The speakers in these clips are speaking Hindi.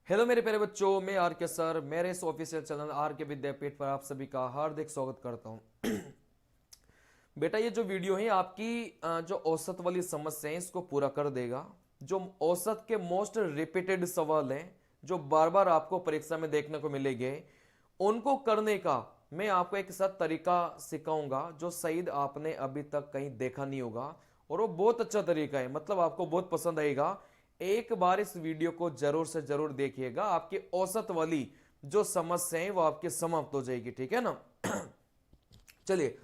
हेलो मेरे प्यारे बच्चों, मैं आर के सर मेरे इस ऑफिशियल चैनल आर के विद्यापीठ पर आप सभी का हार्दिक स्वागत करता हूं। बेटा, ये जो वीडियो है आपकी जो औसत वाली समस्या है इसको पूरा कर देगा। जो औसत के मोस्ट रिपीटेड सवाल हैं जो बार बार आपको परीक्षा में देखने को मिलेंगे, उनको करने का मैं आपको एक साथ तरीका सिखाऊंगा जो शायद आपने अभी तक कहीं देखा नहीं होगा। और वो बहुत अच्छा तरीका है, मतलब आपको बहुत पसंद आएगा। एक बार इस वीडियो को जरूर से जरूर देखिएगा, आपकी औसत वाली जो समस्या है वो आपकी समाप्त हो जाएगी, ठीक है ना। चलिए,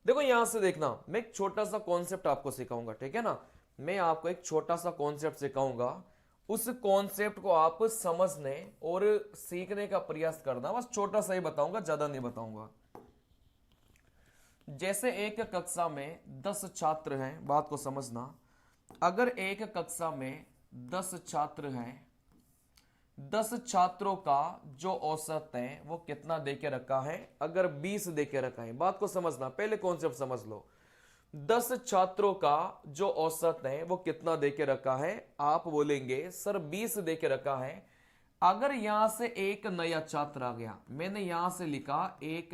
देखो यहां से देखना, मैं एक छोटा सा कॉन्सेप्ट आपको सिखाऊंगा, ठीक है ना। मैं आपको एक छोटा सा कॉन्सेप्ट सिखाऊंगा, उस कॉन्सेप्ट को आप समझने और सीखने का प्रयास करना। बस छोटा सा ही बताऊंगा, ज्यादा नहीं बताऊंगा। जैसे एक कक्षा में 10 छात्र हैं, बात को समझना। अगर एक कक्षा में 10 छात्र हैं, 10 छात्रों का जो औसत है वो कितना देके रखा है? अगर 20 देके रखा है, बात को समझना, पहले कॉन्सेप्ट समझ लो। 10 छात्रों का जो औसत है वो कितना देके रखा है? आप बोलेंगे सर 20 देके रखा है। अगर यहां से एक नया छात्र आ गया, मैंने यहां से लिखा एक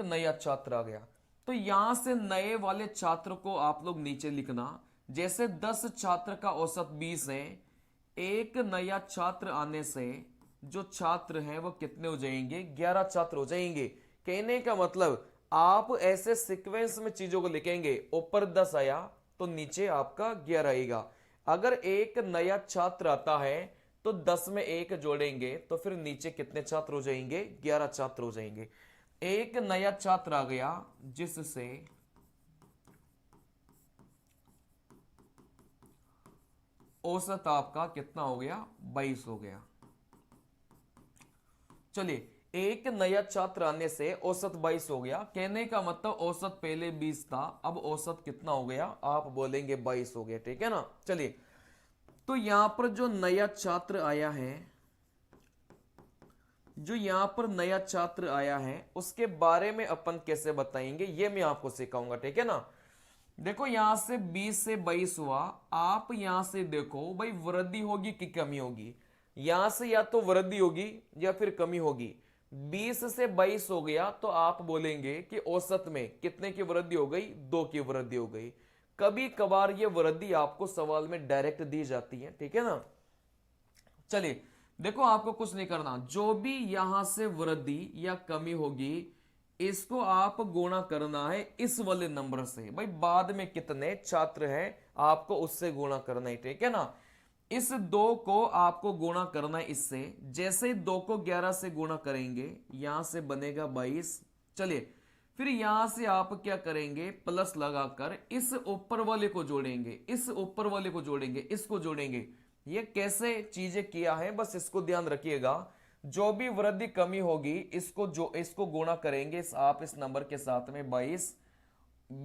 नया छात्र आ गया, तो यहां से नए वाले छात्र को आप लोग नीचे लिखना। जैसे 10 छात्र का औसत 20 है, एक नया छात्र आने से जो छात्र हैं वो कितने हो जाएंगे? 11 छात्र हो जाएंगे। कहने का मतलब आप ऐसे सीक्वेंस में चीजों को लिखेंगे, ऊपर 10 आया तो नीचे आपका 11 आएगा। अगर एक नया छात्र आता है तो 10 में एक जोड़ेंगे तो फिर नीचे कितने छात्र हो जाएंगे? 11 छात्र हो जाएंगे। एक नया छात्र आ गया जिससे औसत आपका कितना हो गया? 22 हो गया। चलिए, एक नया छात्र आने से औसत 22 हो गया। कहने का मतलब औसत पहले 20 था, अब औसत कितना हो गया? आप बोलेंगे 22 हो गया, ठीक है ना। चलिए, तो यहां पर जो नया छात्र आया है, जो यहां पर नया छात्र आया है उसके बारे में अपन कैसे बताएंगे ये मैं आपको सिखाऊंगा, ठीक है ना। देखो, यहां से 20 से 22 हुआ। आप यहां से देखो भाई, वृद्धि होगी कि कमी होगी? यहां से या तो वृद्धि होगी या फिर कमी होगी। 20 से 22 हो गया तो आप बोलेंगे कि औसत में कितने की वृद्धि हो गई? 2 की वृद्धि हो गई। कभी कभार ये वृद्धि आपको सवाल में डायरेक्ट दी जाती है, ठीक है ना। चलिए, देखो आपको कुछ नहीं करना, जो भी यहां से वृद्धि या कमी होगी इसको आप गुणा करना है इस वाले नंबर से। भाई बाद में कितने छात्र हैं आपको उससे गुणा करना है, ठीक है ना। इस 2 को आपको गुणा करना है इससे। जैसे ही 2 को 11 से गुणा करेंगे यहां से बनेगा 22। चलिए, फिर यहां से आप क्या करेंगे? प्लस लगाकर इस ऊपर वाले को जोड़ेंगे, इस ऊपर वाले को जोड़ेंगे, इसको जोड़ेंगे। ये कैसे चीजें किया है बस इसको ध्यान रखिएगा। जो भी वृद्धि कमी होगी इसको गुणा करेंगे आप इस नंबर के साथ में 22।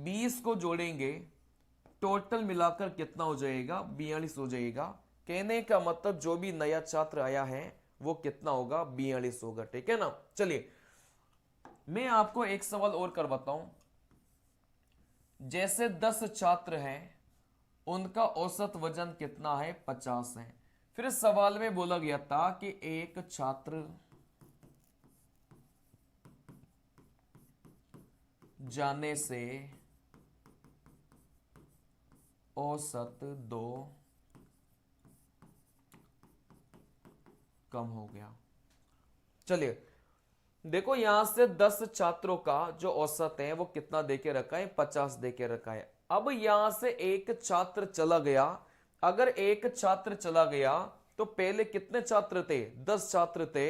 20 को जोड़ेंगे, टोटल मिलाकर कितना हो जाएगा? 42 हो जाएगा। कहने का मतलब जो भी नया छात्र आया है वो कितना होगा? 42 होगा, ठीक है ना। चलिए, मैं आपको एक सवाल और कर बताऊं। जैसे 10 छात्र हैं, उनका औसत वजन कितना है? 50 है। फिर सवाल में बोला गया था कि एक छात्र जाने से औसत 2 कम हो गया। चलिए, देखो यहां से 10 छात्रों का जो औसत है वो कितना देके रखा है? 50 देके रखा है। अब यहां से एक छात्र चला गया। अगर एक छात्र चला गया तो पहले कितने छात्र थे? 10 छात्र थे।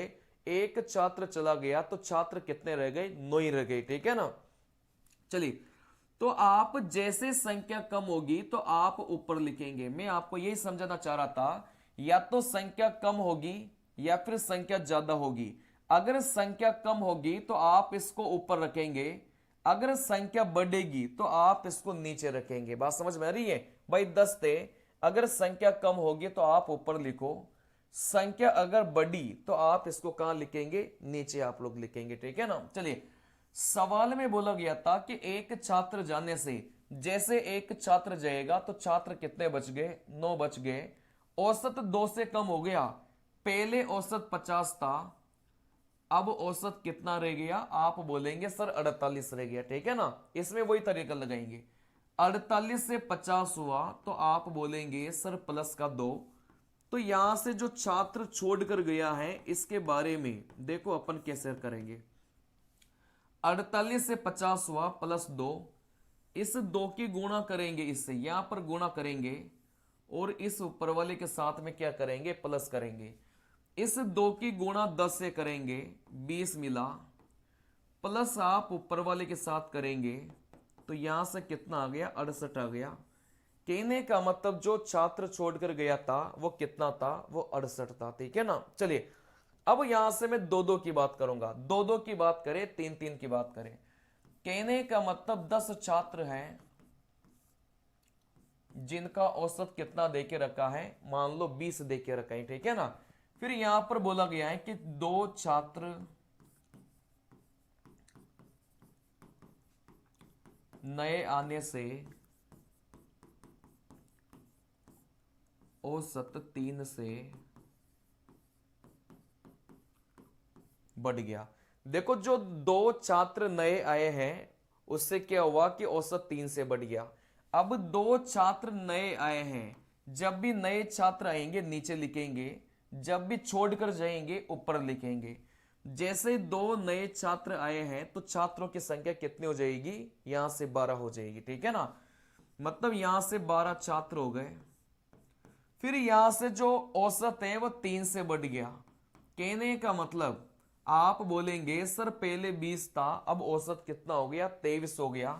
एक छात्र चला गया तो छात्र कितने रह गए? 9 ही रह गए, ठीक है ना। चलिए, तो आप जैसे संख्या कम होगी तो आप ऊपर लिखेंगे। मैं आपको यही समझाना चाह रहा था, या तो संख्या कम होगी या फिर संख्या ज्यादा होगी। अगर संख्या कम होगी तो आप इसको ऊपर रखेंगे, अगर संख्या बढ़ेगी तो आप इसको नीचे रखेंगे। बात समझ में आ रही है? भाई 10 थे, अगर संख्या कम होगी तो आप ऊपर लिखो, संख्या अगर बढ़ी तो आप इसको कहां लिखेंगे? नीचे आप लोग लिखेंगे, ठीक है ना। चलिए, सवाल में बोला गया था कि एक छात्र जाने से जैसे एक छात्र जाएगा तो छात्र कितने बच गए, 9 बच गए। औसत 2 से कम हो गया, पहले औसत 50 था, अब औसत कितना रह गया, आप बोलेंगे सर 48 रह गया, ठीक है ना। इसमें वही तरीका लगाएंगे, 48 से 50 हुआ तो आप बोलेंगे सर प्लस का 2। तो यहां से जो छात्र छोड़कर गया है इसके बारे में देखो अपन कैसे करेंगे। 48 से 50 हुआ प्लस 2, इस 2 की गुणा करेंगे, इससे यहां पर गुणा करेंगे और इस ऊपर वाले के साथ में क्या करेंगे, प्लस करेंगे। इस 2 की गुणा 10 से करेंगे, 20 मिला, प्लस आप ऊपर वाले के साथ करेंगे तो यहां से कितना आ गया, 68 आ गया। कहने का मतलब जो छात्र छोड़कर गया था वो कितना था, वो 68 था, ठीक है ना। चलिए अब यहां से मैं 2-2 की बात करूंगा, 2-2 की बात करें, 3-3 की बात करें। कहने का मतलब 10 छात्र हैं जिनका औसत कितना देके रखा है, मान लो 20 देके रखा है, ठीक है ना। फिर यहां पर बोला गया है कि 2 छात्र नए आने से औसत 3 से बढ़ गया। देखो जो 2 छात्र नए आए हैं उससे क्या हुआ कि औसत 3 से बढ़ गया। अब 2 छात्र नए आए हैं, जब भी नए छात्र आएंगे नीचे लिखेंगे, जब भी छोड़कर जाएंगे ऊपर लिखेंगे। जैसे 2 नए छात्र आए हैं तो छात्रों की संख्या कितनी हो जाएगी, यहां से 12 हो जाएगी, ठीक है ना। मतलब यहां से 12 छात्र हो गए। फिर यहां से जो औसत है वो 3 से बढ़ गया। कहने का मतलब आप बोलेंगे सर पहले 20 था, अब औसत कितना हो गया, 23 हो गया।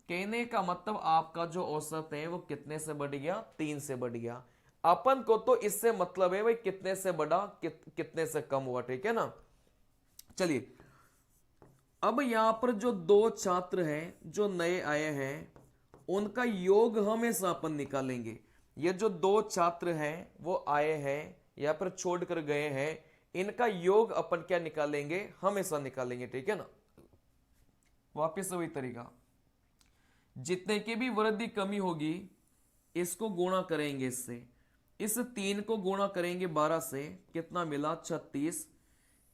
कहने का मतलब आपका जो औसत है वो कितने से बढ़ गया, 3 से बढ़ गया। अपन को तो इससे मतलब है भाई कितने से बढ़ा, कितने से कम हुआ, ठीक है ना। चलिए अब यहां पर जो 2 छात्र हैं जो नए आए हैं उनका योग हमेशा अपन निकालेंगे। ये जो 2 छात्र हैं वो आए हैं या फिर छोड़कर गए हैं, इनका योग अपन क्या निकालेंगे, हमेशा निकालेंगे, ठीक है ना। वापिस वही तरीका, जितने की भी वृद्धि कमी होगी इसको गुणा करेंगे इससे, इस 3 को गुणा करेंगे 12 से, कितना मिला, 36।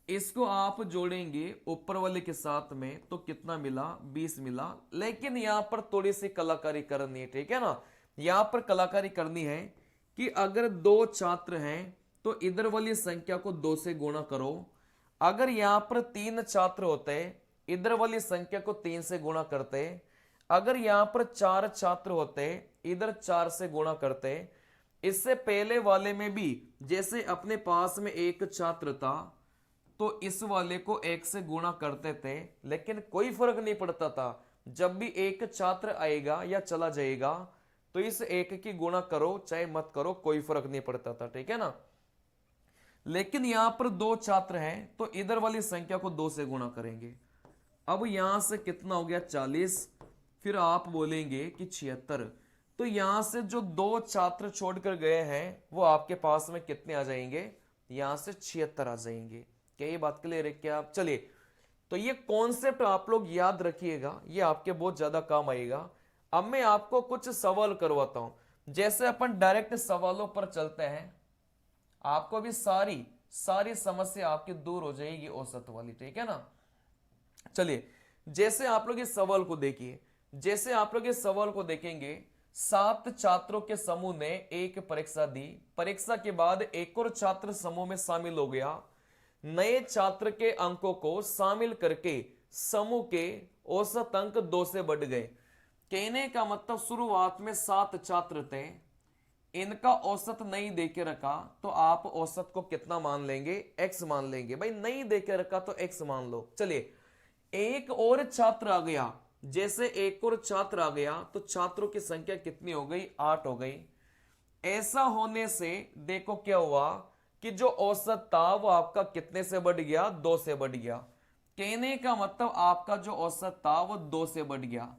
इसको आप जोड़ेंगे ऊपर वाले के साथ में तो कितना मिला, 20 मिला। लेकिन यहां पर थोड़ी सी कलाकारी करनी है, ठीक है ना। यहां पर कलाकारी करनी है कि अगर 2 छात्र हैं तो इधर वाली संख्या को 2 से गुणा करो। अगर यहां पर 3 छात्र होते इधर वाली संख्या को 3 से गुणा करते। अगर यहां पर 4 छात्र होते इधर 4 से गुणा करते। इससे पहले वाले में भी जैसे अपने पास में एक छात्र था तो इस वाले को 1 से गुणा करते थे, लेकिन कोई फर्क नहीं पड़ता था। जब भी एक छात्र आएगा या चला जाएगा तो इस 1 की गुणा करो चाहे मत करो, कोई फर्क नहीं पड़ता था, ठीक है ना। लेकिन यहां पर 2 छात्र हैं तो इधर वाली संख्या को 2 से गुणा करेंगे। अब यहां से कितना हो गया, 40। फिर आप बोलेंगे कि 76। तो यहां से जो 2 छात्र छोड़कर गए हैं वो आपके पास में कितने आ जाएंगे, यहां से 76 आ जाएंगे। क्या ये बात क्लियर है क्या। चलिए तो ये कॉन्सेप्ट आप लोग याद रखिएगा, ये आपके बहुत ज्यादा काम आएगा। अब मैं आपको कुछ सवाल करवाता हूं, जैसे अपन डायरेक्ट सवालों पर चलते हैं, आपको भी सारी सारी समस्या आपकी दूर हो जाएगी औसत वाली, ठीक है ना। चलिए जैसे आप लोग इस सवाल को देखिए, जैसे आप लोग इस सवाल को देखेंगे, 7 छात्रों के समूह ने एक परीक्षा दी, परीक्षा के बाद एक और छात्र समूह में शामिल हो गया। नए छात्र के अंकों को शामिल करके समूह के औसत अंक 2 से बढ़ गए। कहने का मतलब शुरुआत में 7 छात्र थे, इनका औसत नहीं देके रखा तो आप औसत को कितना मान लेंगे, x मान लेंगे। भाई नहीं देके रखा तो x मान लो। चलिए एक और छात्र आ गया, जैसे एक और छात्र आ गया तो छात्रों की संख्या कितनी हो गई, 8 हो गई। ऐसा होने से देखो क्या हुआ कि जो औसत था वो आपका कितने से बढ़ गया, 2 से बढ़ गया। कहने का मतलब आपका जो औसत था वो 2 से बढ़ गया।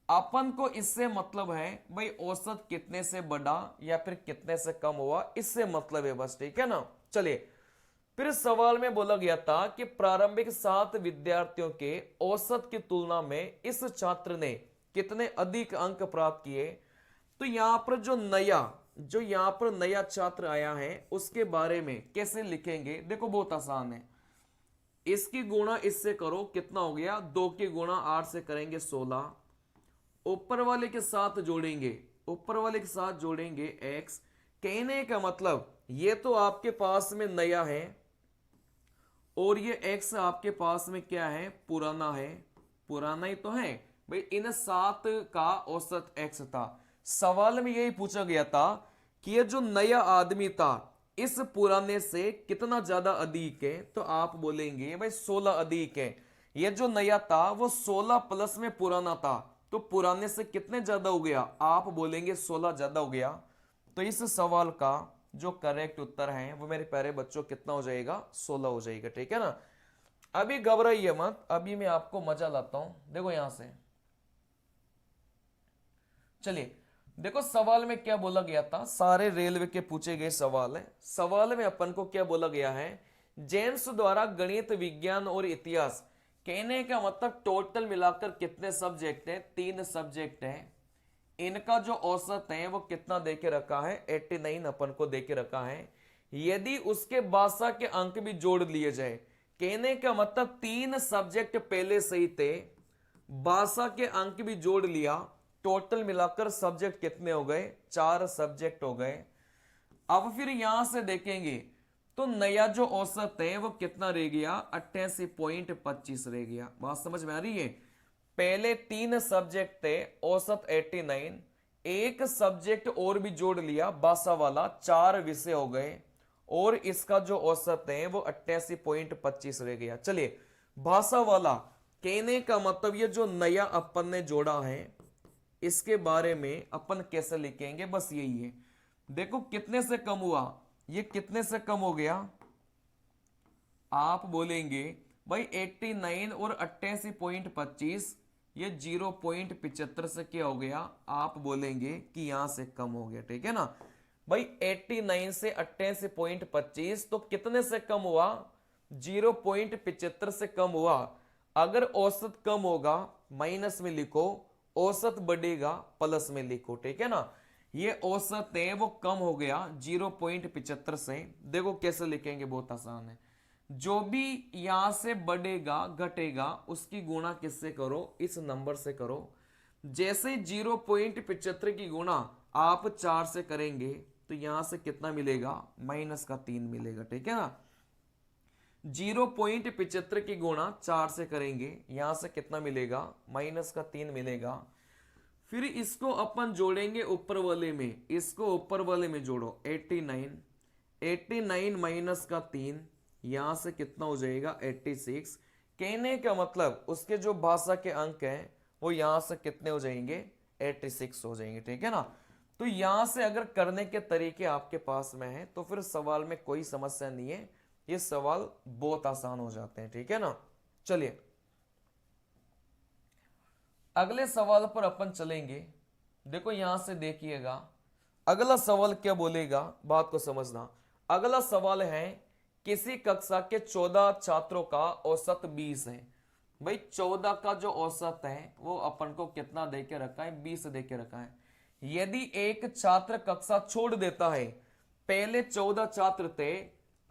अपन को इससे मतलब है भाई औसत कितने से बढ़ा या फिर कितने से कम हुआ, इससे मतलब है बस, ठीक है ना। चलिए फिर सवाल में बोला गया था कि प्रारंभिक 7 विद्यार्थियों के औसत की तुलना में इस छात्र ने कितने अधिक अंक प्राप्त किए। तो यहां पर जो यहां पर नया छात्र आया है उसके बारे में कैसे लिखेंगे, देखो बहुत आसान है। इसकी गुणा इससे करो, कितना हो गया, 2 की गुणा 8 से करेंगे 16, ऊपर वाले के साथ जोड़ेंगे, ऊपर वाले के साथ जोड़ेंगे x। कहने का मतलब ये तो आपके पास में नया है और ये x आपके पास में क्या है, पुराना है। पुराना ही तो है भाई, इन 7 का औसत x था। सवाल में यही पूछा गया था कि ये जो नया आदमी था इस पुराने से कितना ज्यादा अधिक है, तो आप बोलेंगे भाई 16 अधिक है। ये जो नया था वो 16 प्लस में पुराना था, तो पुराने से कितने ज्यादा हो गया, आप बोलेंगे 16 ज्यादा हो गया। तो इस सवाल का जो करेक्ट उत्तर है वो मेरे प्यारे बच्चों कितना हो जाएगा, 16 हो जाएगा, ठीक है ना। अभी घबराइए मत, अभी मैं आपको मजा लाता हूं। देखो यहां से, चलिए देखो सवाल में क्या बोला गया था, सारे रेलवे के पूछे गए सवाल है। सवाल में अपन को क्या बोला गया है, जेम्स द्वारा गणित, विज्ञान और इतिहास, कहने का मतलब टोटल मिलाकर कितने सब्जेक्ट है, 3 सब्जेक्ट है। इनका जो औसत है वो कितना देके रखा है, 89 अपन को देके रखा है। यदि उसके भाषा के अंक भी जोड़ लिए जाए, कहने का मतलब 3 सब्जेक्ट पहले से ही थे, भाषा के अंक भी जोड़ लिया, टोटल मिलाकर सब्जेक्ट कितने हो गए, 4 सब्जेक्ट हो गए। अब फिर यहां से देखेंगे तो नया जो औसत है वो कितना रह गया, 88.25 रह गया। बात समझ में आ रही है। पहले 3 सब्जेक्ट थे, औसत 89, एक सब्जेक्ट और भी जोड़ लिया भाषा वाला, 4 विषय हो गए और इसका जो औसत है वो 88.25 रह गया। चलिए भाषा वाला, कहने का मतलब ये जो नया अपन ने जोड़ा है इसके बारे में अपन कैसे लिखेंगे, बस यही है। देखो कितने से कम हुआ, ये कितने से कम हो गया, आप बोलेंगे भाई 89 और 88.25, ये 0.75 से क्या हो गया, आप बोलेंगे कि यहां से कम हो गया, ठीक है ना भाई। 89 से 88.25 तो कितने से कम हुआ, 0.75 से कम हुआ। अगर औसत कम होगा माइनस में लिखो, औसत बढ़ेगा प्लस में लिखो, ठीक है ना। ये औसत है वो कम हो गया 0.75 से। देखो कैसे लिखेंगे, बहुत आसान है। जो भी यहां से बढ़ेगा घटेगा उसकी गुणा किससे करो, इस नंबर से करो। जैसे 0.75 की गुणा आप 4 से करेंगे तो यहां से कितना मिलेगा, -3 मिलेगा, ठीक है ना। 0.75 की गुणा 4 से करेंगे, यहां से कितना मिलेगा, -3 मिलेगा। फिर इसको अपन जोड़ेंगे ऊपर वाले में, इसको ऊपर वाले में जोड़ो, 89 -3, यहां से कितना हो जाएगा, 86। कहने का मतलब उसके जो भाषा के अंक हैं वो यहां से कितने हो जाएंगे, 86 हो जाएंगे, ठीक है ना। तो यहां से अगर करने के तरीके आपके पास में है तो फिर सवाल में कोई समस्या नहीं है, ये सवाल बहुत आसान हो जाते हैं, ठीक है ना। चलिए अगले सवाल पर अपन चलेंगे। देखो यहां से देखिएगा अगला सवाल क्या बोलेगा, बात को समझना। अगला सवाल है, किसी कक्षा के 14 छात्रों का औसत 20 है। भाई 14 का जो औसत है वो अपन को कितना देके रखा है, 20 देके रखा है। यदि एक छात्र कक्षा छोड़ देता है, पहले 14 छात्र थे,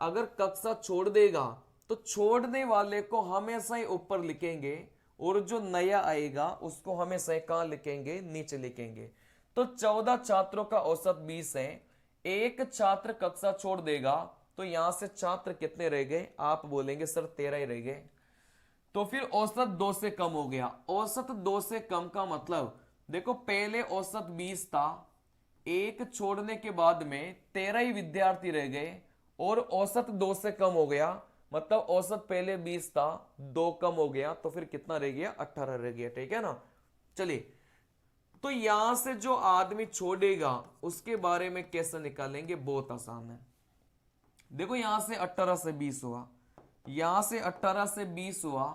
अगर कक्षा छोड़ देगा तो छोड़ने वाले को हमेशा ही ऊपर लिखेंगे और जो नया आएगा उसको हमेशा कहां लिखेंगे, नीचे लिखेंगे। तो 14 छात्रों का औसत 20 है, एक छात्र कक्षा छोड़ देगा तो यहां से छात्र कितने रह गए, आप बोलेंगे सर 13 ही रह गए। तो फिर औसत 2 से कम हो गया। औसत 2 से कम का मतलब देखो पहले औसत 20 था, एक छोड़ने के बाद में 13 ही विद्यार्थी रह गए और औसत 2 से कम हो गया, मतलब औसत पहले 20 था, 2 कम हो गया तो फिर कितना रह गया, 18 रह गया, ठीक है ना। चलिए तो यहां से जो आदमी छोड़ेगा उसके बारे में कैसे निकालेंगे, बहुत आसान है। देखो यहां से 18 से 20 हुआ, यहां से 18 से 20 हुआ,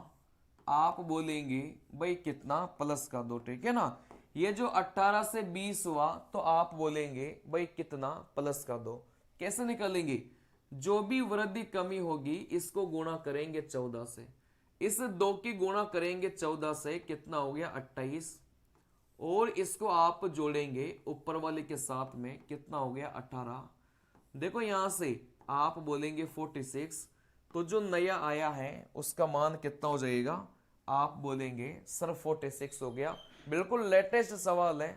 आप बोलेंगे भाई कितना, प्लस का 2, ठीक है ना। ये जो 18 से 20 हुआ तो आप बोलेंगे भाई कितना, प्लस का 2। कैसे निकालेंगे, जो भी वृद्धि कमी होगी इसको गुणा करेंगे 14 से, इस 2 की गुणा करेंगे 14 से, कितना हो गया 28, और इसको आप जोड़ेंगे ऊपर वाले के साथ में, कितना हो गया 18। देखो यहां से आप बोलेंगे 46, तो जो नया आया है उसका मान कितना हो जाएगा, आप बोलेंगे सर 46 हो गया। बिल्कुल लेटेस्ट सवाल है,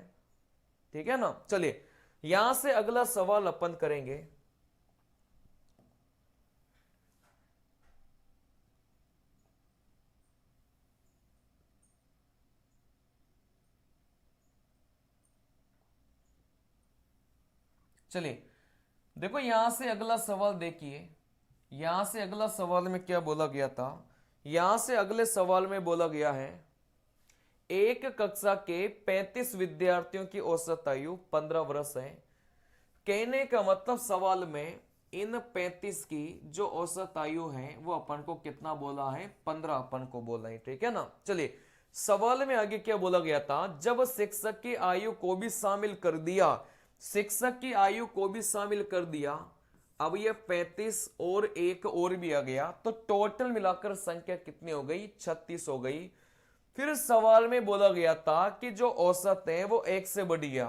ठीक है ना। चलिए यहां से अगला सवाल अपन करेंगे। चलिए देखो यहां से अगला सवाल देखिए, यहां से अगला सवाल में क्या बोला गया था। यहां से अगले सवाल में बोला गया है एक कक्षा के 35 विद्यार्थियों की औसत आयु 15 वर्ष है। कहने का मतलब सवाल में इन 35 की जो औसत आयु है वो अपन को कितना बोला है, 15 अपन को बोला है, ठीक है ना। चलिए सवाल में आगे क्या बोला गया था, जब शिक्षक की आयु को भी शामिल कर दिया, शिक्षक की आयु को भी शामिल कर दिया, अब ये 35 और एक और भी आ गया, तो टोटल मिलाकर संख्या कितनी हो गई, 36 हो गई। फिर सवाल में बोला गया था कि जो औसत है वो एक से बढ़ गया।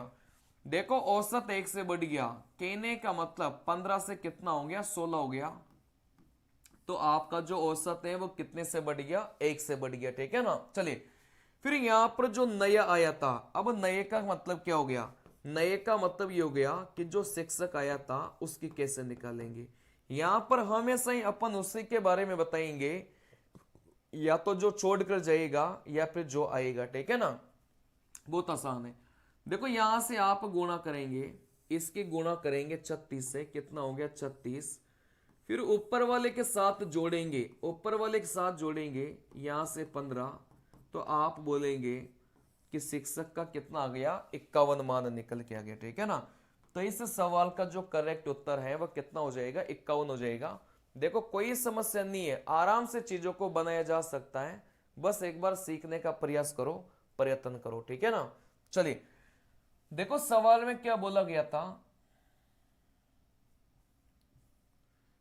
देखो औसत एक से बढ़ गया, कहने का मतलब 15 से कितना हो गया, 16 हो गया। तो आपका जो औसत है वो कितने से बढ़ गया, एक से बढ़ गया, ठीक है ना। चलिए फिर यहां पर जो नया आया था, अब नए का मतलब क्या हो गया, नए का मतलब ये हो गया कि जो शिक्षक आया था उसकी कैसे निकालेंगे। यहां पर हमेशा ही अपन उसी के बारे में बताएंगे, या तो जो छोड़कर जाएगा या फिर जो आएगा, ठीक है ना। बहुत आसान है। देखो यहां से आप गुणा करेंगे, इसकी गुणा करेंगे 36 से, कितना हो गया 36। फिर ऊपर वाले के साथ जोड़ेंगे, ऊपर वाले के साथ जोड़ेंगे यहां से 15, तो आप बोलेंगे कि शिक्षक का कितना आ गया, 51 मान निकल के आ गया, ठीक है ना। तो इस सवाल का जो करेक्ट उत्तर है वह कितना हो जाएगा, 51 हो जाएगा। देखो कोई समस्या नहीं है, आराम से चीजों को बनाया जा सकता है, बस एक बार सीखने का प्रयास करो, प्रयत्न करो, ठीक है ना। चलिए देखो सवाल में क्या बोला गया था,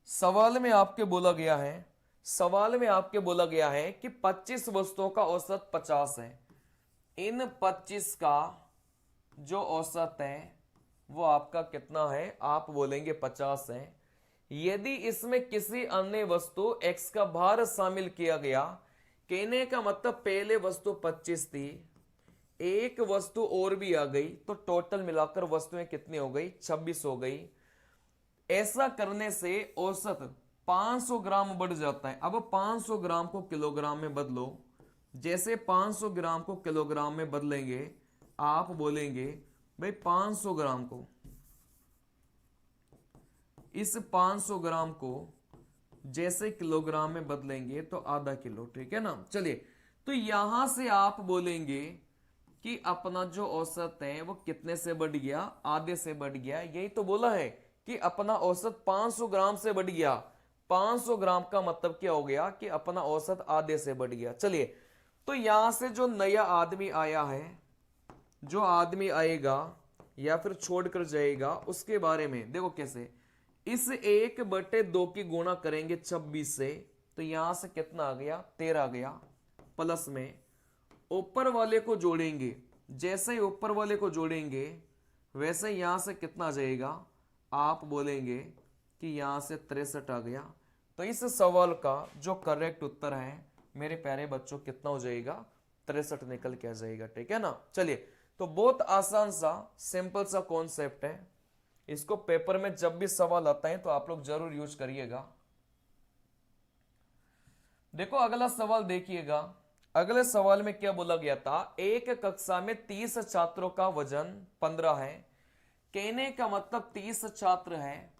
सवाल में आपके बोला गया है, सवाल में आपके बोला गया है कि 25 वस्तुओं का औसत 50 है। इन 25 का जो औसत है वो आपका कितना है, आप बोलेंगे 50 है। यदि इसमें किसी अन्य वस्तु x का भार शामिल किया गया, कहने का मतलब पहले वस्तु 25 थी, एक वस्तु और भी आ गई, तो टोटल मिलाकर वस्तुएं कितनी हो गई, 26 हो गई। ऐसा करने से औसत 500 ग्राम बढ़ जाता है। अब 500 ग्राम को किलोग्राम में बदलो, जैसे 500 ग्राम को किलोग्राम में बदलेंगे, आप बोलेंगे भाई 500 ग्राम को, इस 500 ग्राम को जैसे किलोग्राम में बदलेंगे तो आधा किलो, ठीक है ना। चलिए तो यहां से आप बोलेंगे कि अपना जो औसत है वो कितने से बढ़ गया, आधे से बढ़ गया। यही तो बोला है कि अपना औसत 500 ग्राम से बढ़ गया। 500 ग्राम का मतलब क्या हो गया कि अपना औसत आधे से बढ़ गया। चलिए तो यहां से जो नया आदमी आया है, जो आदमी आएगा या फिर छोड़कर जाएगा, उसके बारे में देखो कैसे, इस 1/2 की गुणा करेंगे 26 से, तो यहां से कितना आ गया, 13 आ गया। प्लस में ऊपर वाले को जोड़ेंगे, जैसे ही ऊपर वाले को जोड़ेंगे वैसे यहां से कितना आ जाएगा, आप बोलेंगे कि यहां से 63 आ गया। तो इस सवाल का जो करेक्ट उत्तर है मेरे प्यारे बच्चों कितना हो जाएगा, 63 निकल के आ जाएगा, ठीक है ना। चलिए तो बहुत आसान सा सिंपल सा कॉन्सेप्ट है, इसको पेपर में जब भी सवाल आता है तो आप लोग जरूर यूज करिएगा। देखो अगला सवाल देखिएगा, अगले सवाल में क्या बोला गया था, एक कक्षा में 30 छात्रों का वजन 15 है। कहने का मतलब 30 छात्र हैं,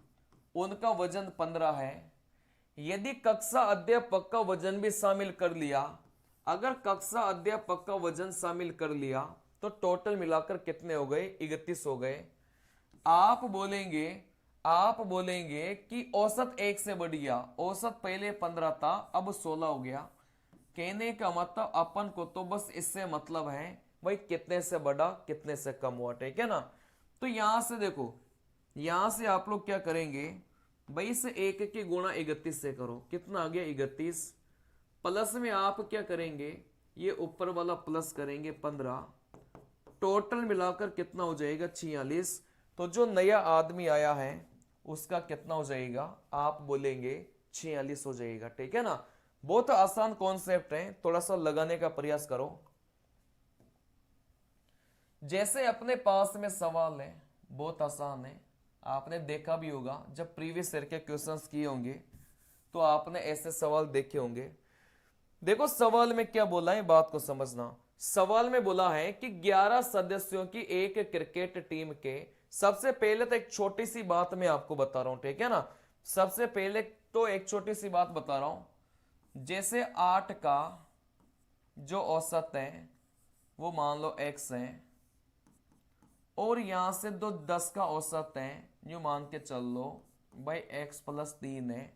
उनका वजन 15 है। यदि कक्षा अध्यापक का वजन भी शामिल कर लिया, अगर कक्षा अध्यापक का वजन शामिल कर लिया तो टोटल मिलाकर कितने हो गए, 31 हो गए। आप बोलेंगे कि औसत एक से बढ़ गया, औसत पहले 15 था अब 16 हो गया। कहने का मतलब अपन को तो बस इससे मतलब है भाई कितने से बढ़ा कितने से कम हुआ, ठीक है ना। तो यहां से देखो, यहां से आप लोग क्या करेंगे भाई, इसे 1 की गुणा 31 से करो, कितना आ गया 31। प्लस में आप क्या करेंगे, ये ऊपर वाला प्लस करेंगे 15, टोटल मिलाकर कितना हो जाएगा 46। तो जो नया आदमी आया है उसका कितना हो जाएगा, आप बोलेंगे 46 हो जाएगा। ठीक है ना, बहुत आसान कॉन्सेप्ट है, थोड़ा सा लगाने का प्रयास करो। जैसे अपने पास में सवाल है, बहुत आसान है, आपने देखा भी होगा जब प्रीवियस ईयर के क्वेश्चंस किए होंगे तो आपने ऐसे सवाल देखे होंगे। देखो सवाल में क्या बोला है, बात को समझना। सवाल में बोला है कि 11 सदस्यों की एक क्रिकेट टीम के, सबसे पहले तो एक छोटी सी बात मैं आपको बता रहा हूं, ठीक है ना। सबसे पहले तो एक छोटी सी बात बता रहा हूं, जैसे 8 का जो औसत है वो मान लो x है, और यहां से 10 का औसत है, यूं मान के चल लो भाई x+3 है।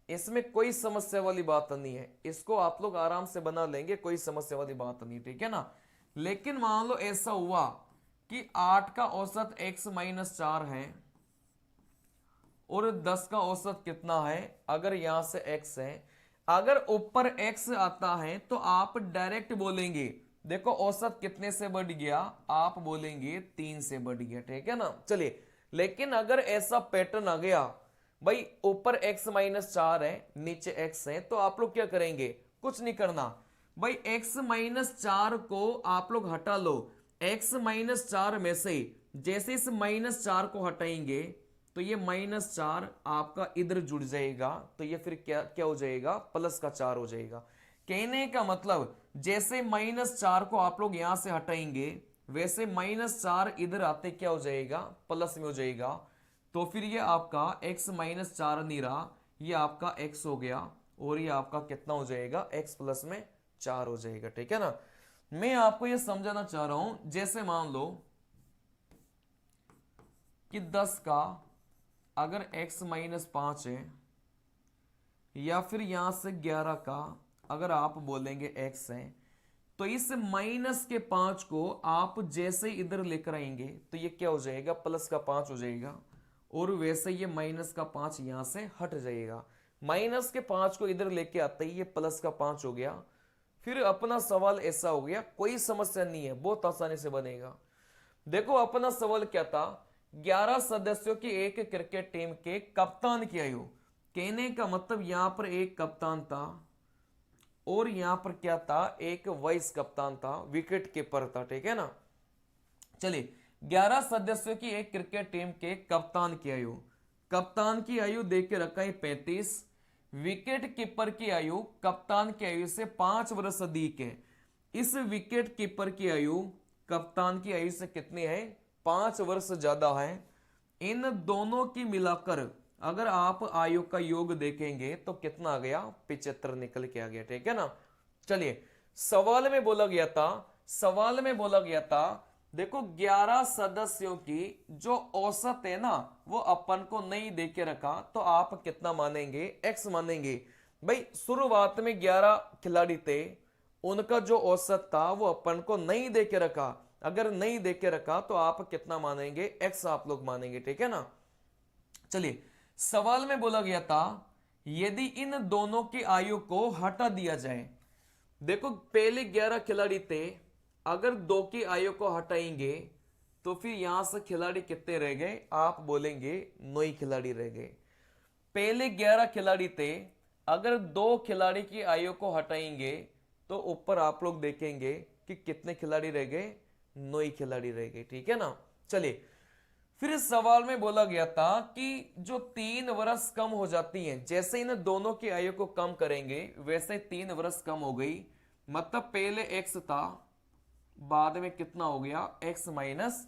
इसमें कोई समस्या वाली बात नहीं है, इसको आप लोग आराम से बना लेंगे, कोई समस्या वाली बात नहीं, ठीक है ना। लेकिन मान लो ऐसा हुआ कि 8 का औसत x-4 है और 10 का औसत कितना है, अगर यहां से x है, अगर ऊपर x आता है तो आप डायरेक्ट बोलेंगे देखो औसत कितने से बढ़ गया, आप बोलेंगे 3 से बढ़ गया, ठीक है ना। चलिए, लेकिन अगर ऐसा पैटर्न आ गया भाई ऊपर x-4 है नीचे x है, तो आप लोग क्या करेंगे, कुछ नहीं करना भाई, x-4 को आप लोग हटा लो। x-4 में से जैसे इस -4 को हटाएंगे तो ये -4 आपका इधर जुड़ जाएगा, तो ये फिर क्या क्या हो जाएगा, +4 हो जाएगा। कहने का मतलब जैसे -4 को आप लोग यहां से हटाएंगे वैसे -4 इधर आते क्या हो जाएगा, प्लस में हो जाएगा। तो फिर ये आपका x-4 नहीं रहा, ये आपका x हो गया, और ये आपका कितना हो जाएगा, x+4 हो जाएगा, ठीक है ना। मैं आपको ये समझाना चाह रहा हूं, जैसे मान लो कि 10 का अगर x-5 है, या फिर यहां से 11 का अगर आप बोलेंगे x है, तो इस -5 को आप जैसे इधर लेकर आएंगे तो ये क्या हो जाएगा, +5 हो जाएगा, और वैसे ये -5 यहां से हट जाएगा। -5 को इधर लेके आते ही ये +5 हो गया। फिर अपना सवाल ऐसा हो गया, कोई समस्या नहीं है, बहुत आसानी से बनेगा। देखो अपना सवाल क्या था, 11 सदस्यों की एक क्रिकेट टीम के कप्तान की आयु। कहने का मतलब यहां पर एक कप्तान था और यहां पर क्या था, एक वाइस कप्तान था, विकेट कीपर था, ठीक है ना। चलिए, 11 सदस्यों की एक क्रिकेट टीम के कप्तान की आयु, कप्तान की आयु देख के रखा है 35, विकेट कीपर की आयु कप्तान की आयु से 5 वर्ष अधिक है। इस विकेट कीपर की आयु कप्तान की आयु से कितनी है, 5 वर्ष ज्यादा है। इन दोनों की मिलाकर अगर आप आयु का योग देखेंगे तो कितना आ गया, 75 निकल के आ गया, ठीक है ना। चलिए, सवाल में बोला गया था, सवाल में बोला गया था देखो 11 सदस्यों की जो औसत है ना वो अपन को नहीं दे के रखा, तो आप कितना मानेंगे, x मानेंगे। भाई शुरुआत में 11 खिलाड़ी थे, उनका जो औसत था वो अपन को नहीं दे के रखा, अगर नहीं दे के रखा तो आप कितना मानेंगे, x आप लोग मानेंगे, ठीक है ना। चलिए, सवाल में बोला गया था यदि इन दोनों की आयु को हटा दिया जाए, देखो पहले 11 खिलाड़ी थे, अगर 2 की आयु को हटाएंगे तो फिर यहां से खिलाड़ी कितने रह गए, आप बोलेंगे 9 ही खिलाड़ी रह गए। पहले 11 खिलाड़ी थे, अगर 2 खिलाड़ी की आयु को हटाएंगे तो ऊपर आप लोग देखेंगे कि कितने खिलाड़ी रह गए, 9 ही खिलाड़ी रह गए, ठीक है ना। चलिए, फिर इस सवाल में बोला गया था कि जो 3 वर्ष कम हो जाती हैं, जैसे इन दोनों की आयु को कम करेंगे वैसे 3 वर्ष कम हो गई, मतलब पहले x था, बाद में कितना हो गया, x माइनस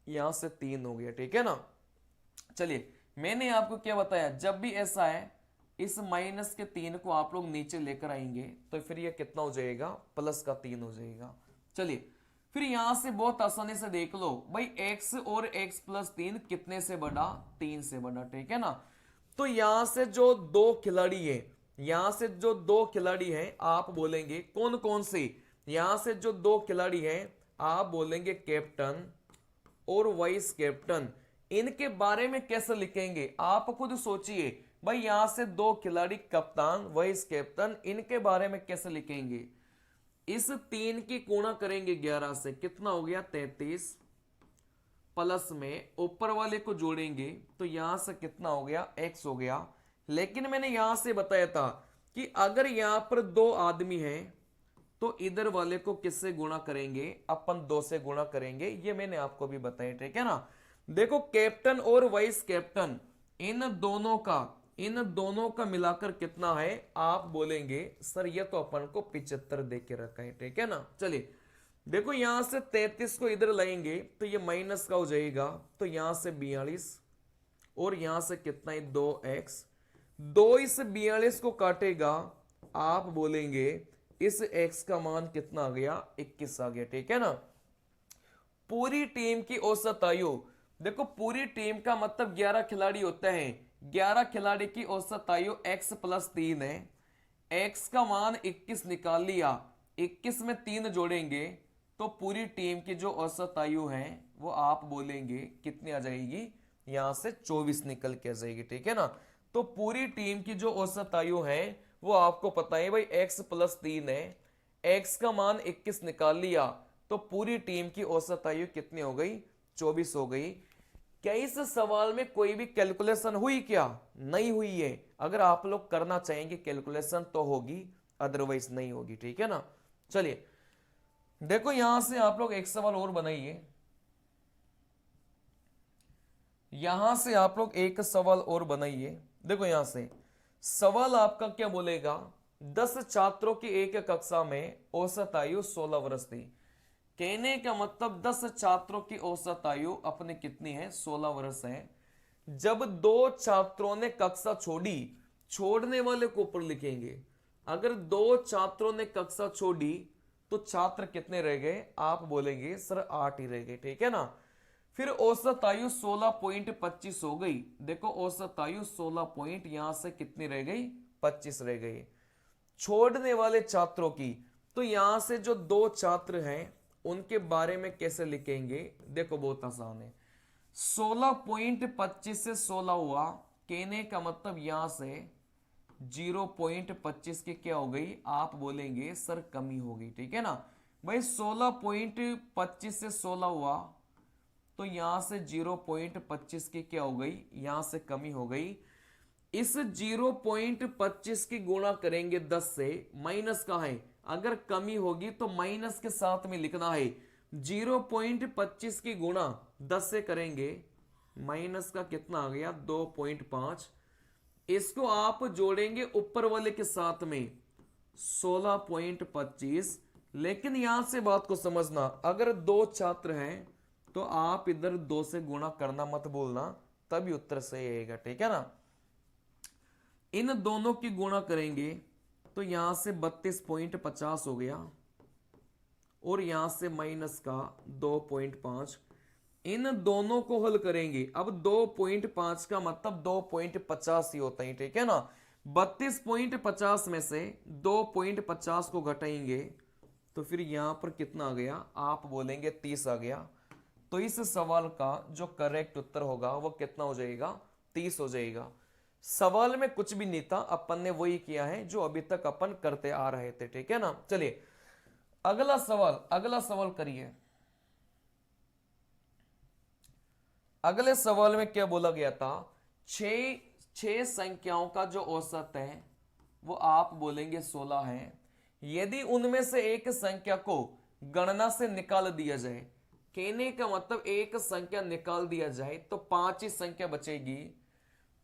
यहां से 3 हो गया, ठीक है ना। चलिए, मैंने आपको क्या बताया, जब भी ऐसा है इस -3 को आप लोग नीचे लेकर आएंगे तो फिर ये कितना हो जाएगा, +3 हो जाएगा। चलिए, फिर यहां से बहुत आसानी से देख लो भाई x और x+3 कितने से बढ़ा, 3 से बढ़ा, ठीक है ना। तो यहां से जो 2 खिलाड़ी है, यहां से जो 2 खिलाड़ी हैं आप बोलेंगे कौन कौन से, यहां से जो 2 खिलाड़ी हैं आप बोलेंगे कैप्टन और वाइस कैप्टन। इनके बारे में कैसे लिखेंगे आप खुद सोचिए भाई, यहां से 2 खिलाड़ी कप्तान वाइस कैप्टन, इनके बारे में कैसे लिखेंगे। इस 3 की गुणा करेंगे 11 से, कितना हो गया 33, प्लस में ऊपर वाले को जोड़ेंगे तो यहां से कितना हो गया x हो गया। लेकिन मैंने यहां से बताया था कि अगर यहां पर 2 आदमी हैं तो इधर वाले को किससे गुणा करेंगे, अपन 2 से गुणा करेंगे, ये मैंने आपको भी बताया, ठीक है ना। देखो कैप्टन और वाइस कैप्टन इन दोनों का मिलाकर कितना है, आप बोलेंगे सर ये तो अपन को 75 दे के रखा है, ठीक है ना। चलिए देखो यहां से 33 को इधर लाएंगे तो ये माइनस का हो जाएगा, तो यहां से 42 और यहां से कितना है 2x, 2 इस 42 को काटेगा, आप बोलेंगे इस x का मान कितना आ गया 21 आ गया, ठीक है ना। पूरी टीम की औसत आयु, देखो पूरी टीम का मतलब 11 खिलाड़ी होते हैं, 11 खिलाड़ी की औसत आयु x प्लस 3 है, x का मान 21 निकाल लिया, 21 में 3 जोड़ेंगे तो पूरी टीम की जो औसत आयु है वो आप बोलेंगे कितनी आ जाएगी, यहां से 24 निकल के आ जाएगी, ठीक है ना। तो पूरी टीम की जो औसत आयु है वो आपको पता है भाई x प्लस 3 है, x का मान 21 निकाल लिया तो पूरी टीम की औसत आयु कितनी हो गई, 24 हो गई। क्या इस सवाल में कोई भी कैलकुलेशन हुई, क्या नहीं हुई है। अगर आप लोग करना चाहेंगे कैलकुलेशन तो होगी, अदरवाइज नहीं होगी, ठीक है ना। चलिए देखो यहां से आप लोग एक सवाल और बनाइए, यहां से आप लोग एक सवाल और बनाइए। देखो यहां से सवाल आपका क्या बोलेगा, 10 छात्रों की एक कक्षा में औसत आयु 16 वर्ष थी। कहने का मतलब 10 छात्रों की औसत आयु अपने कितनी है, 16 वर्ष है। जब 2 छात्रों ने कक्षा छोड़ी, छोड़ने वाले को ऊपर लिखेंगे, अगर 2 छात्रों ने कक्षा छोड़ी तो छात्र कितने रह गए, आप बोलेंगे सर 8 ही रह गए, ठीक है ना। फिर औसत आयु 16.25 हो गई, देखो औसत आयु 16 पॉइंट, यहां से कितनी रह गई 25 रह गई। छोड़ने वाले छात्रों की, तो यहां से जो 2 छात्र हैं उनके बारे में कैसे लिखेंगे, देखो बहुत आसान है, 16.25 से 16 हुआ, कहने का मतलब यहां से 0.25 की क्या हो गई, आप बोलेंगे सर कमी हो गई, ठीक है ना भाई। 16.25 से 16 हुआ तो यहां से 0.25 की क्या हो गई, यहां से कमी हो गई। इस 0.25 की गुणा करेंगे 10 से, माइनस का है, अगर कमी होगी तो माइनस के साथ में लिखना है। 0.25 की गुणा 10 से करेंगे, माइनस का कितना आ गया 2.5, इसको आप जोड़ेंगे ऊपर वाले के साथ में 16.25। लेकिन यहां से बात को समझना, अगर 2 छात्र हैं तो आप इधर 2 से गुणा करना मत बोलना, तभी उत्तर सही आएगा, ठीक है ना। इन दोनों की गुणा करेंगे तो यहां से 32.50 हो गया और यहां से माइनस का 2.5, इन दोनों को हल करेंगे, अब 2.5 का मतलब 2.50 ही होता है, ठीक है ना। 32.50 में से 2.50 को घटाएंगे तो फिर यहां पर कितना आ गया, आप बोलेंगे 30 आ गया। तो इस सवाल का जो करेक्ट उत्तर होगा वो कितना हो जाएगा, 30 हो जाएगा। सवाल में कुछ भी नहीं था, अपन ने वही किया है जो अभी तक अपन करते आ रहे थे, ठीक है ना। चलिए अगला सवाल करिए। अगले सवाल में क्या बोला गया था, 6 संख्याओं का जो औसत है वो आप बोलेंगे 16 है। यदि उनमें से एक संख्या को गणना से निकाल दिया जाए, कहने का मतलब एक संख्या निकाल दिया जाए तो 5 ही संख्या बचेगी,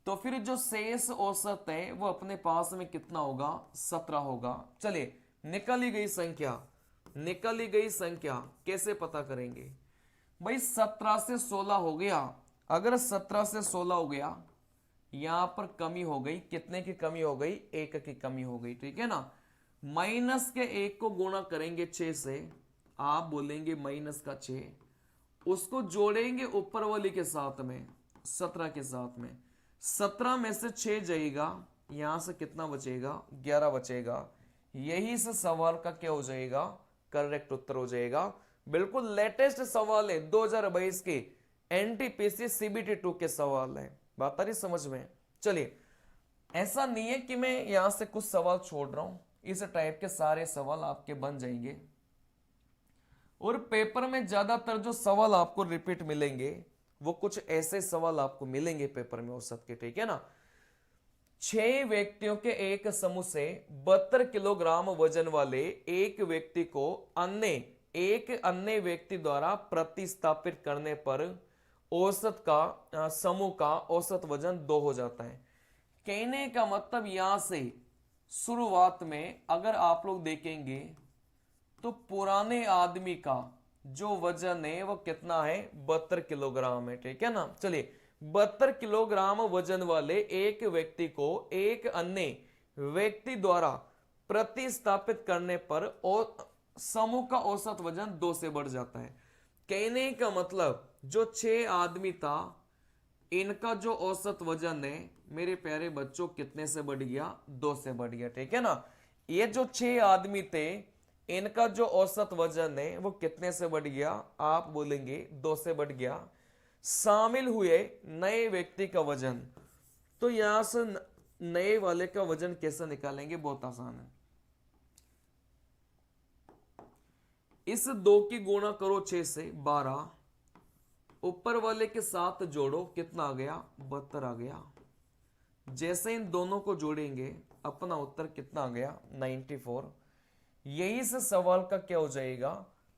तो फिर जो शेष औसत है वो अपने पास में कितना होगा, 17 होगा। चलिए निकाली गई संख्या कैसे पता करेंगे भाई, 17 से 16 हो गया, अगर 17 से 16 हो गया, यहां पर कमी हो गई, कितने की कमी हो गई, 1 की कमी हो गई, ठीक है ना। माइनस के 1 को गुणा करेंगे 6 से, आप बोलेंगे माइनस का 6, उसको जोड़ेंगे ऊपर वाली के साथ में 17 के साथ में, 17 में से 6 जाएगा, यहां से कितना बचेगा 11 बचेगा। यही से सवाल का क्या हो जाएगा, करेक्ट उत्तर हो जाएगा। बिल्कुल लेटेस्ट सवाल है, 2022 के एनटीपीसी सीबीटी 2 के सवाल है, बात आ रही समझ में। चलिए ऐसा नहीं है कि मैं यहां से कुछ सवाल छोड़ रहा हूं, इस टाइप के सारे सवाल आपके बन जाएंगे। और पेपर में ज्यादातर जो सवाल आपको रिपीट मिलेंगे वो कुछ ऐसे सवाल आपको मिलेंगे पेपर में औसत के, ठीक है ना। 6 व्यक्तियों के एक समूह से 72 किलोग्राम वजन वाले एक व्यक्ति को एक अन्य व्यक्ति द्वारा प्रतिस्थापित करने पर औसत का समूह का औसत वजन 2 हो जाता है। कहने का मतलब यहां से शुरुआत में अगर आप लोग देखेंगे तो पुराने आदमी का जो वजन है वो कितना है, 72 किलोग्राम है, ठीक है ना। चलिए 72 किलोग्राम वजन वाले एक व्यक्ति को एक अन्य व्यक्ति द्वारा प्रतिस्थापित करने पर समूह का औसत वजन 2 से बढ़ जाता है। कहने का मतलब जो 6 आदमी था इनका जो औसत वजन है मेरे प्यारे बच्चों कितने से बढ़ गया, 2 से बढ़ गया, ठीक है ना। ये जो 6 आदमी थे इनका जो औसत वजन है वो कितने से बढ़ गया, आप बोलेंगे 2 से बढ़ गया। शामिल हुए नए व्यक्ति का वजन, तो यहां से नए वाले का वजन कैसे निकालेंगे, बहुत आसान है। इस 2 की गुणा करो 6 से 12, ऊपर वाले के साथ जोड़ो, कितना आ गया, 72 आ गया। जैसे इन दोनों को जोड़ेंगे अपना उत्तर कितना आ गया, 94। यही से सवाल का क्या हो जाएगा,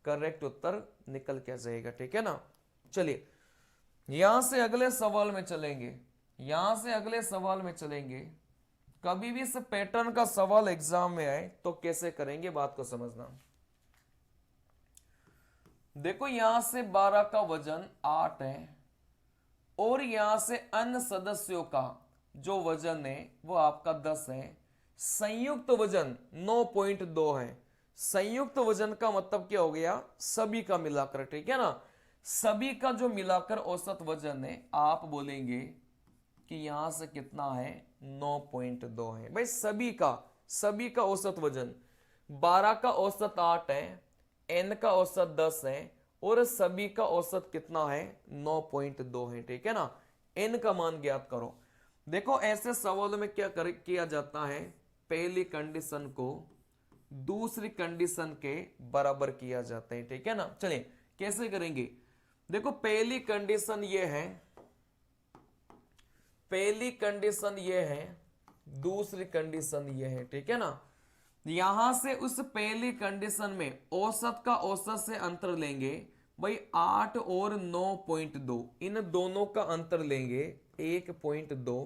करेक्ट उत्तर निकल के जाएगा, ठीक है ना। चलिए यहां से अगले सवाल में चलेंगे। कभी भी इस पैटर्न का सवाल एग्जाम में आए तो कैसे करेंगे, बात को समझना। देखो यहां से 12 का वजन 8 है और यहां से अन्य सदस्यों का जो वजन है वो आपका 10 है। संयुक्त वजन 9.2 है। संयुक्त वजन का मतलब क्या हो गया, सभी का मिलाकर, ठीक है ना। सभी का जो मिलाकर औसत वजन है आप बोलेंगे कि यहां से कितना है, 9.2 है। भाई सभी का औसत वजन 12 का औसत 8 है, n का औसत 10 है और सभी का औसत कितना है, 9.2 है, ठीक है ना। n का मान ज्ञात करो। देखो ऐसे सवालों में क्या किया जाता है, पहली कंडीशन को दूसरी कंडीशन के बराबर किया जाता है, ठीक है ना। चलिए कैसे करेंगे, देखो पहली कंडीशन ये है, दूसरी कंडीशन ये है, ठीक है ना। यहां से उस पहली कंडीशन में औसत का औसत से अंतर लेंगे, भाई 8 और 9.2 इन दोनों का अंतर लेंगे 1.2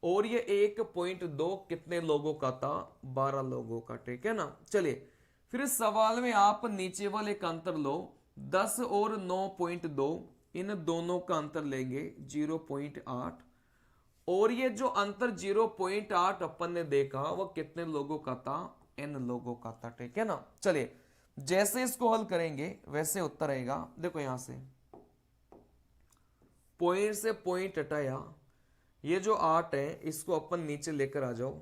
और ये 1.2 कितने लोगों का था, 12 लोगों का, ठीक है ना। चलिए फिर सवाल में आप नीचे वाले का अंतर लो, 10 और 9.2 इन दोनों का अंतर लेंगे 0.8 और ये जो अंतर 0.8 अपन ने देखा वो कितने लोगों का था, n लोगों का था, ठीक है ना। चलिए जैसे इसको हल करेंगे वैसे उत्तर आएगा। देखो यहां से पॉइंट से पॉइंट हटाया, ये जो 8 है इसको अपन नीचे लेकर आ जाओ,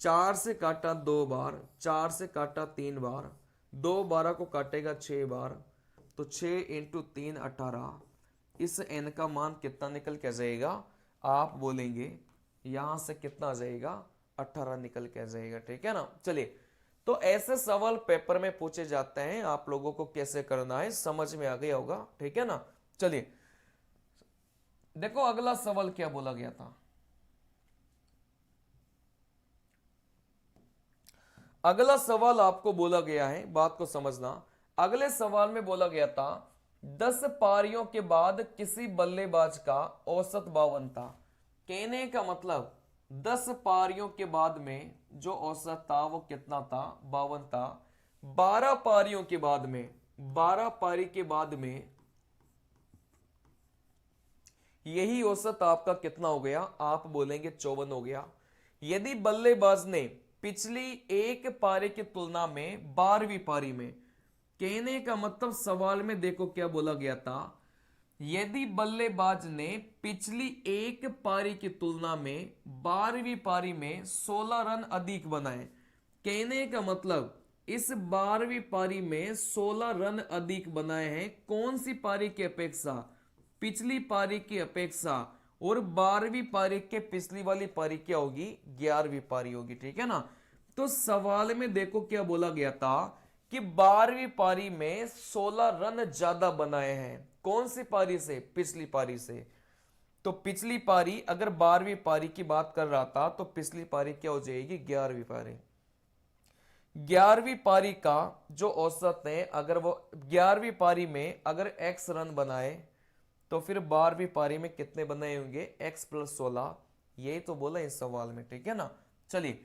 4 से काटा 2 बार, 4 से काटा 3 बार, 2 12 को काटेगा 6 बार, तो 6 इंटू 3 18। इस n का मान कितना निकल के जाएगा, आप बोलेंगे यहां से कितना आ जाएगा, 18 निकल के जाएगा, ठीक है ना। चलिए तो ऐसे सवाल पेपर में पूछे जाते हैं, आप लोगों को कैसे करना है समझ में आ गया होगा, ठीक है ना। चलिए देखो अगला सवाल क्या बोला गया था, अगला सवाल आपको बोला गया है, बात को समझना। अगले सवाल में बोला गया था 10 पारियों के बाद किसी बल्लेबाज का औसत 52 था। कहने का मतलब 10 पारियों के बाद में जो औसत था वो कितना था, 52 था। 12 पारियों के बाद में, 12 पारी के बाद में यही औसत आपका कितना हो गया, आप बोलेंगे 54 हो गया। यदि बल्लेबाज ने पिछली एक पारी की तुलना में 12वीं पारी में, कहने का मतलब सवाल में देखो क्या बोला गया था, यदि बल्लेबाज ने पिछली एक पारी की तुलना में 12वीं पारी में 16 रन अधिक बनाए, कहने का मतलब इस 12वीं पारी में 16 रन अधिक बनाए हैं, कौन सी पारी की अपेक्षा, पिछली पारी की अपेक्षा, और 12वीं पारी के पिछली वाली पारी क्या होगी, 11वीं पारी होगी, ठीक है ना। तो सवाल में देखो क्या बोला गया था कि 12वीं पारी में 16 रन ज्यादा बनाए हैं। कौन सी पारी से? पिछली पारी से। तो पिछली पारी अगर 12वीं पारी की बात कर रहा था तो पिछली पारी क्या हो जाएगी? 11वीं पारी। 11वीं पारी का जो औसत है, अगर वो 11वीं पारी में अगर x रन बनाए तो फिर 12वीं पारी में कितने बनाए होंगे? x plus 16। यही तो बोला इस सवाल में, ठीक है ना। चलिए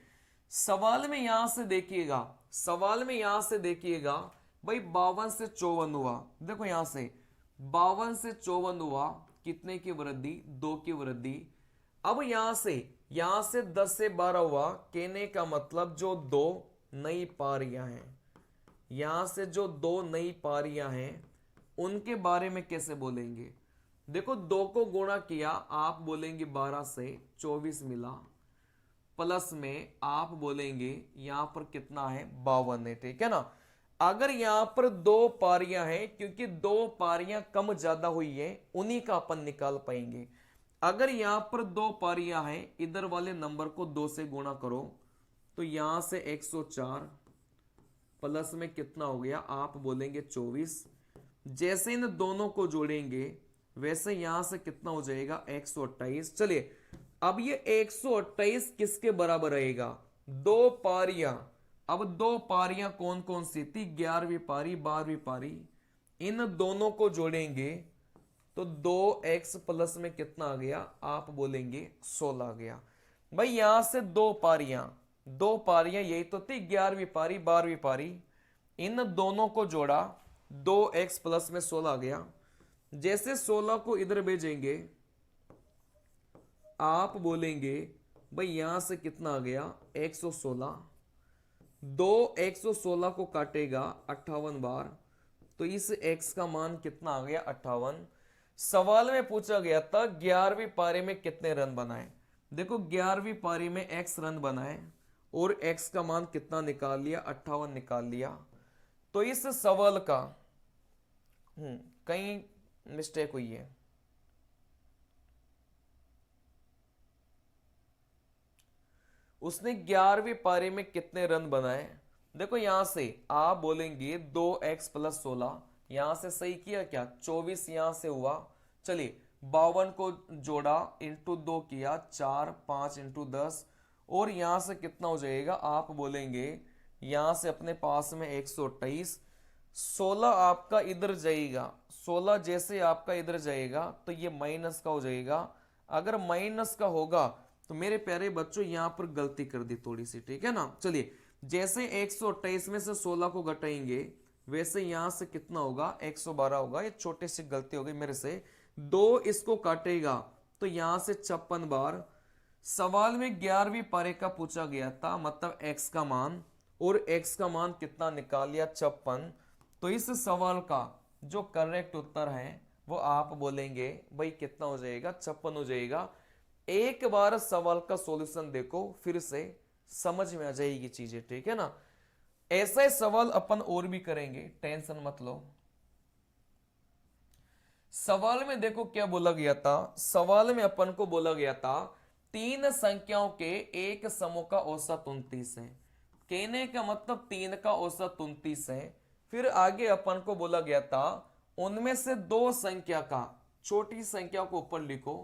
सवाल में यहां से देखिएगा, सवाल में यहां से देखिएगा भाई 52 से 54 हुआ। देखो यहां से 52 से 54 हुआ, कितने की वृद्धि? 2 की वृद्धि। अब यहां से 10 से 12 हुआ, कहने का मतलब जो 2 नई पारियां हैं, यहां से जो 2 नई पारियां हैं उनके बारे में कैसे बोलेंगे? देखो 2 को गुणा किया, आप बोलेंगे 12 से 24 मिला, प्लस में आप बोलेंगे यहां पर कितना है? 52 है, ठीक है ना। अगर यहां पर 2 पारियां हैं, क्योंकि 2 पारियां कम ज्यादा हुई है, उन्हीं का अपन निकाल पाएंगे। अगर यहां पर 2 पारियां हैं, इधर वाले नंबर को 2 से गुणा करो तो यहां से 104 प्लस में कितना हो गया? आप बोलेंगे 24। जैसे इन दोनों को जोड़ेंगे वैसे यहां से कितना हो जाएगा? 128। चलिए अब ये 128 किसके बराबर रहेगा? 2 पारियां। अब 2 पारियां कौन कौन सी थी? 11वीं पारी, 12वीं पारी। इन दोनों को जोड़ेंगे तो 2x प्लस में कितना आ गया? आप बोलेंगे 16 आ गया। भाई यहां से 2 पारियां, 2 पारियां यही तो थी 11वीं पारी 12वीं पारी। इन दोनों को जोड़ा, 2x प्लस में 16 आ गया। जैसे 16 को इधर भेजेंगे आप बोलेंगे भाई यहां से कितना आ गया? 116। 2 116 को काटेगा 58 बार, तो इस x का मान कितना आ गया? 58। सवाल में पूछा गया था 11वीं पारी में कितने रन बनाए। देखो 11वीं पारी में x रन बनाए और x का मान कितना निकाल लिया? 58 निकाल लिया। तो इस सवाल का कहीं मिस्टेक हुई है। उसने 11वीं पारी में कितने रन बनाए? देखो यहां से आप बोलेंगे 2x प्लस 16, यहां से सही किया क्या? 24 यहां से हुआ। चलिए 52 को जोड़ा, इंटू 2 किया, 4 5 इंटू 10, और यहां से कितना हो जाएगा? आप बोलेंगे यहां से अपने पास में 128। 16 आपका इधर जाएगा, 16 जैसे आपका इधर जाएगा तो ये माइनस का हो जाएगा। अगर माइनस का होगा तो मेरे प्यारे बच्चों यहां पर गलती कर दी थोड़ी सी, ठीक है ना। चलिए जैसे 128 में से 16 को घटाएंगे वैसे यहां से कितना होगा? 112 होगा। ये छोटी सी गलती हो गई मेरे से। 2 इसको काटेगा तो यहां से 56 बार। सवाल में 11वीं पारी का पूछा गया था, मतलब x का मान, और x का मान कितना निकाल लिया? 56। तो इस सवाल का जो करेक्ट उत्तर है वो आप बोलेंगे भाई कितना हो जाएगा? 56 हो जाएगा। एक बार सवाल का सॉल्यूशन देखो, फिर से समझ में आ जाएगी चीजें, ठीक है ना। ऐसा ही सवाल अपन और भी करेंगे, टेंशन मत लो। सवाल में देखो क्या बोला गया था। सवाल में अपन को बोला गया था 3 संख्याओं के एक समूह का औसत 29 है। कहने का मतलब 3 का औसत 29 है। फिर आगे अपन को बोला गया था उनमें से 2 संख्या का, छोटी संख्या को ऊपर लिखो।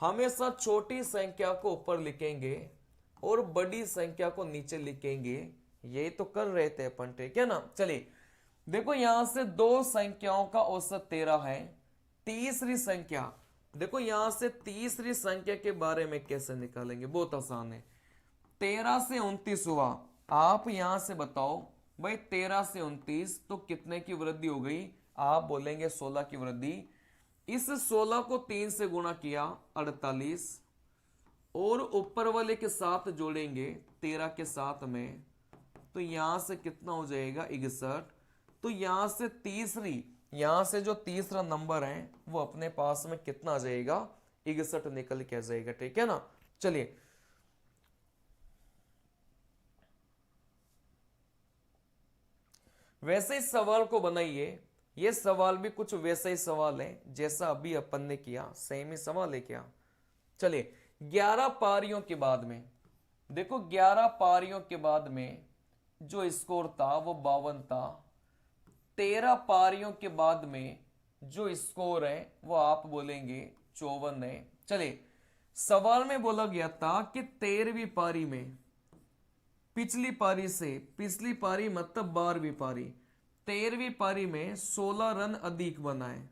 हमेशा छोटी संख्या को ऊपर लिखेंगे और बड़ी संख्या को नीचे लिखेंगे। यही तो कर रहे थे अपन, ठीक है ना। चलिए देखो यहां से 2 संख्याओं का औसत 13 है। तीसरी संख्या, देखो यहां से तीसरी संख्या के बारे में कैसे निकालेंगे? बहुत आसान है। 13 से 29 हुआ, आप यहां से बताओ भाई 13 से 29 तो कितने की वृद्धि हो गई? आप बोलेंगे 16 की वृद्धि। इस 16 को 3 से गुणा किया 48, और ऊपर वाले के साथ जोड़ेंगे 13 के साथ में, तो यहां से कितना हो जाएगा? 61। तो यहां से यहां से जो तीसरा नंबर है वो अपने पास में कितना आ जाएगा? 61 निकल के आ जाएगा, ठीक है ना। चलिए वैसे इस सवाल को बनाइए। ये सवाल भी कुछ वैसा ही सवाल है जैसा अभी अपन ने किया, सेम ही सवाल है क्या। चलिए 11 पारियों के बाद में देखो 11 पारियों के बाद में जो स्कोर था वो 52 था। 13 पारियों के बाद में जो स्कोर है वो आप बोलेंगे 54 है। चलिए, सवाल में बोला गया था कि 13वीं पारी में पिछली पारी से, पिछली पारी मतलब 12वीं पारी, 13वीं पारी में 16 रन अधिक बनाए।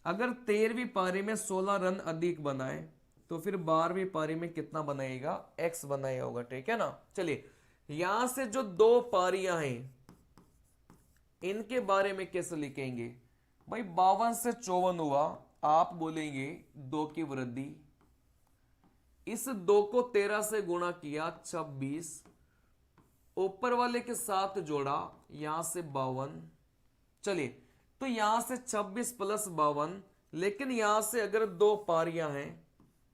अगर 13वीं पारी में 16 रन अधिक बनाए तो फिर 12वीं पारी में कितना बनाएगा, x बनाया होगा, ठीक है ना। चलिए, यहां से जो दो पारियां हैं इनके बारे में कैसे लिखेंगे भाई, 52 से 54 हुआ, आप बोलेंगे 2 की वृद्धि, इस 2 को 13 से गुणा किया 26, ऊपर वाले के साथ जोड़ा, यहां से 52। चलिए, तो यहां से 26 प्लस 52, लेकिन यहां से अगर दो पारियां हैं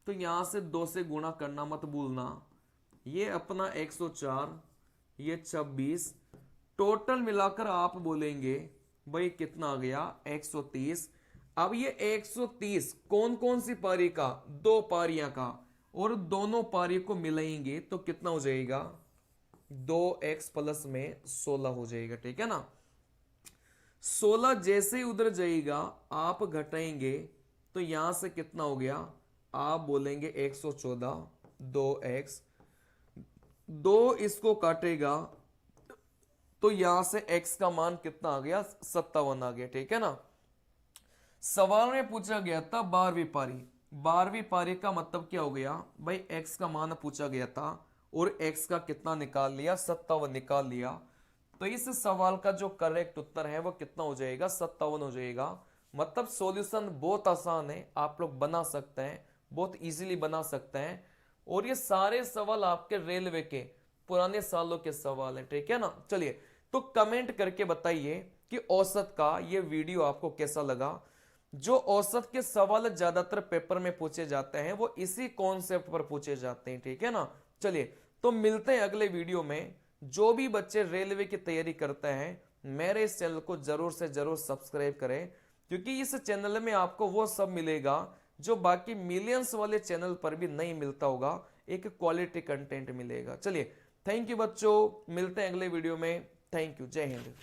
तो यहां से 2 से गुणा करना मत भूलना। ये अपना 104, ये 26, टोटल मिलाकर आप बोलेंगे भाई कितना आ गया, 130। अब ये 130 कौन कौन सी पारी का, दो पारियां का, और दोनों पारी को मिलाएंगे तो कितना हो जाएगा, 2x प्लस में 16 हो जाएगा, ठीक है ना। 16 जैसे ही उधर जाएगा आप घटाएंगे तो यहां से कितना हो गया, आप बोलेंगे 114, 2x, 2 इसको काटेगा तो यहां से x का मान कितना आ गया, 57 आ गया, ठीक है ना। सवाल में पूछा गया था 12वीं पारी, 12वीं पारी का मतलब क्या हो गया भाई, x का मान पूछा गया था और x का कितना निकाल लिया, 57 निकाल लिया। तो इस सवाल का जो करेक्ट उत्तर है वो कितना हो जाएगा, 57 हो जाएगा। मतलब सॉल्यूशन बहुत आसान है, आप लोग बना सकते हैं, बहुत इजीली बना सकते हैं। और ये सारे सवाल आपके रेलवे के पुराने सालों के सवाल हैं, ठीक है ना। चलिए, तो कमेंट करके बताइए कि औसत का ये वीडियो आपको कैसा लगा। जो औसत के सवाल ज्यादातर पेपर में पूछे जाते हैं वो इसी कॉन्सेप्ट पर पूछे जाते हैं, ठीक है ना। चलिए, तो मिलते हैं अगले वीडियो में। जो भी बच्चे रेलवे की तैयारी करते हैं मेरे इस चैनल को जरूर से जरूर सब्सक्राइब करें, क्योंकि इस चैनल में आपको वो सब मिलेगा जो बाकी मिलियंस वाले चैनल पर भी नहीं मिलता होगा, एक क्वालिटी कंटेंट मिलेगा। चलिए, थैंक यू बच्चों, मिलते हैं अगले वीडियो में। थैंक यू, जय हिंद।